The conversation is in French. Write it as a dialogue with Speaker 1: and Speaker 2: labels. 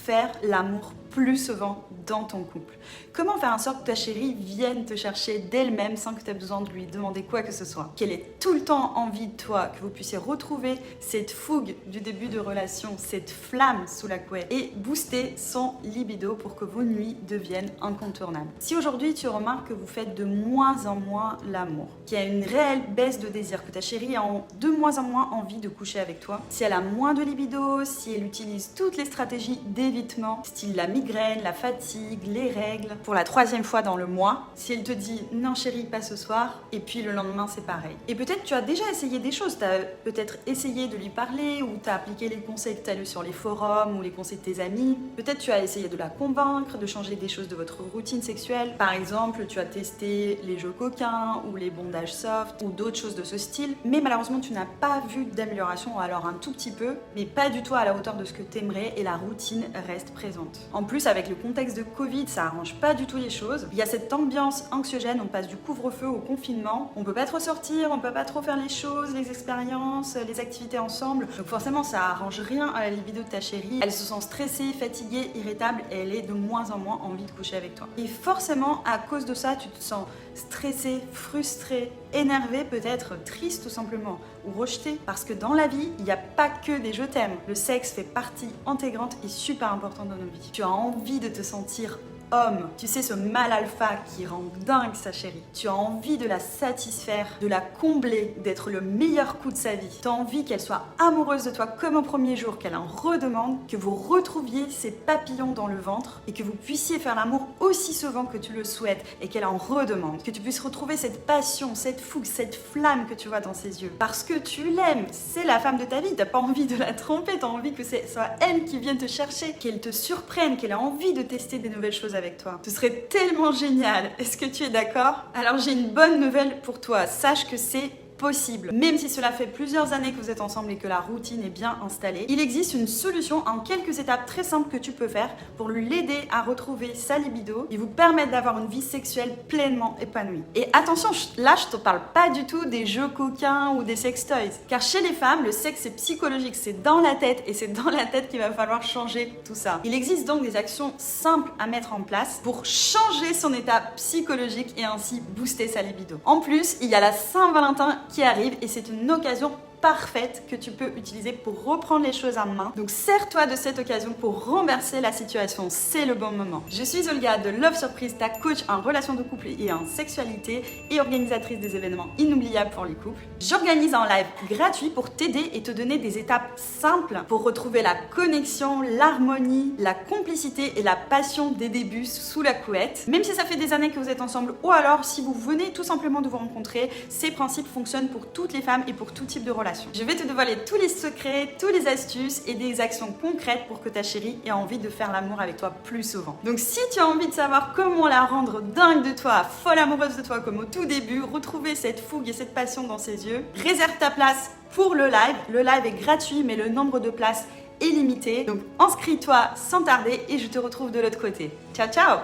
Speaker 1: faire l'amour plus souvent dans ton couple? Comment faire en sorte que ta chérie vienne te chercher d'elle-même sans que tu aies besoin de lui demander quoi que ce soit? Qu'elle ait tout le temps envie de toi, que vous puissiez retrouver cette fougue du début de relation, cette flamme sous la couette et booster son libido pour que vos nuits deviennent incontournables. Si aujourd'hui tu remarques que vous faites de moins en moins l'amour, qu'il y a une réelle baisse de désir, que ta chérie a de moins en moins envie de coucher avec toi, si elle a moins de libido, si elle utilise toutes les stratégies d'évitement, style la migraine, la fatigue, les règles, pour la 3e fois dans le mois, si elle te dit non chérie pas ce soir, et puis le lendemain c'est pareil. Et peut-être tu as déjà essayé des choses, tu as peut-être essayé de lui parler, ou tu as appliqué les conseils que tu as lus sur les forums, ou les conseils de tes amis, peut-être tu as essayé de la convaincre, de changer des choses de votre routine sexuelle, par exemple tu as testé les jeux coquins, ou les bondages soft, ou d'autres choses de ce style, mais malheureusement tu n'as pas vu d'amélioration, ou alors un tout petit peu, mais pas du tout à la hauteur de ce que tu aimerais, et la routine reste présente. En plus avec le contexte de Covid, ça arrange pas du tout les choses. Il y a cette ambiance anxiogène, on passe du couvre-feu au confinement, on peut pas trop sortir, on peut pas trop faire les choses, les expériences, les activités ensemble, donc forcément ça arrange rien à la libido de ta chérie. Elle se sent stressée, fatiguée, irritable et elle est de moins en moins envie de coucher avec toi. Et forcément à cause de ça, tu te sens stressé, frustré, énervé, peut-être triste tout simplement, ou rejeté, parce que dans la vie, il n'y a pas que des je t'aime. Le sexe fait partie intégrante et super importante dans nos vies. Tu as envie de te sentir homme, tu sais, ce mâle alpha qui rend dingue sa chérie. Tu as envie de la satisfaire, de la combler, d'être le meilleur coup de sa vie. Tu as envie qu'elle soit amoureuse de toi comme au premier jour, qu'elle en redemande, que vous retrouviez ces papillons dans le ventre et que vous puissiez faire l'amour aussi souvent que tu le souhaites et qu'elle en redemande. Que tu puisses retrouver cette passion, cette fougue, cette flamme que tu vois dans ses yeux. Parce que tu l'aimes, c'est la femme de ta vie, t'as pas envie de la tromper, t'as envie que ce soit elle qui vienne te chercher, qu'elle te surprenne, qu'elle a envie de tester des nouvelles choses avec toi. Ce serait tellement génial. Est-ce que tu es d'accord? Alors j'ai une bonne nouvelle pour toi. Sache que c'est possible. Même si cela fait plusieurs années que vous êtes ensemble et que la routine est bien installée, il existe une solution en quelques étapes très simples que tu peux faire pour l'aider à retrouver sa libido et vous permettre d'avoir une vie sexuelle pleinement épanouie. Et attention, là je te parle pas du tout des jeux coquins ou des sex toys, car chez les femmes, le sexe est psychologique, c'est dans la tête et c'est dans la tête qu'il va falloir changer tout ça. Il existe donc des actions simples à mettre en place pour changer son état psychologique et ainsi booster sa libido. En plus, il y a la Saint-Valentin qui arrive et c'est une occasion parfaite que tu peux utiliser pour reprendre les choses en main. Donc sers-toi de cette occasion pour renverser la situation, c'est le bon moment. Je suis Olga de Love Surprise, ta coach en relations de couple et en sexualité et organisatrice des événements inoubliables pour les couples. J'organise un live gratuit pour t'aider et te donner des étapes simples pour retrouver la connexion, l'harmonie, la complicité et la passion des débuts sous la couette. Même si ça fait des années que vous êtes ensemble ou alors si vous venez tout simplement de vous rencontrer, ces principes fonctionnent pour toutes les femmes et pour tout type de relation. Je vais te dévoiler tous les secrets, toutes les astuces et des actions concrètes pour que ta chérie ait envie de faire l'amour avec toi plus souvent. Donc si tu as envie de savoir comment la rendre dingue de toi, folle amoureuse de toi comme au tout début, retrouver cette fougue et cette passion dans ses yeux, réserve ta place pour le live. Le live est gratuit mais le nombre de places est limité. Donc inscris-toi sans tarder et je te retrouve de l'autre côté. Ciao ciao!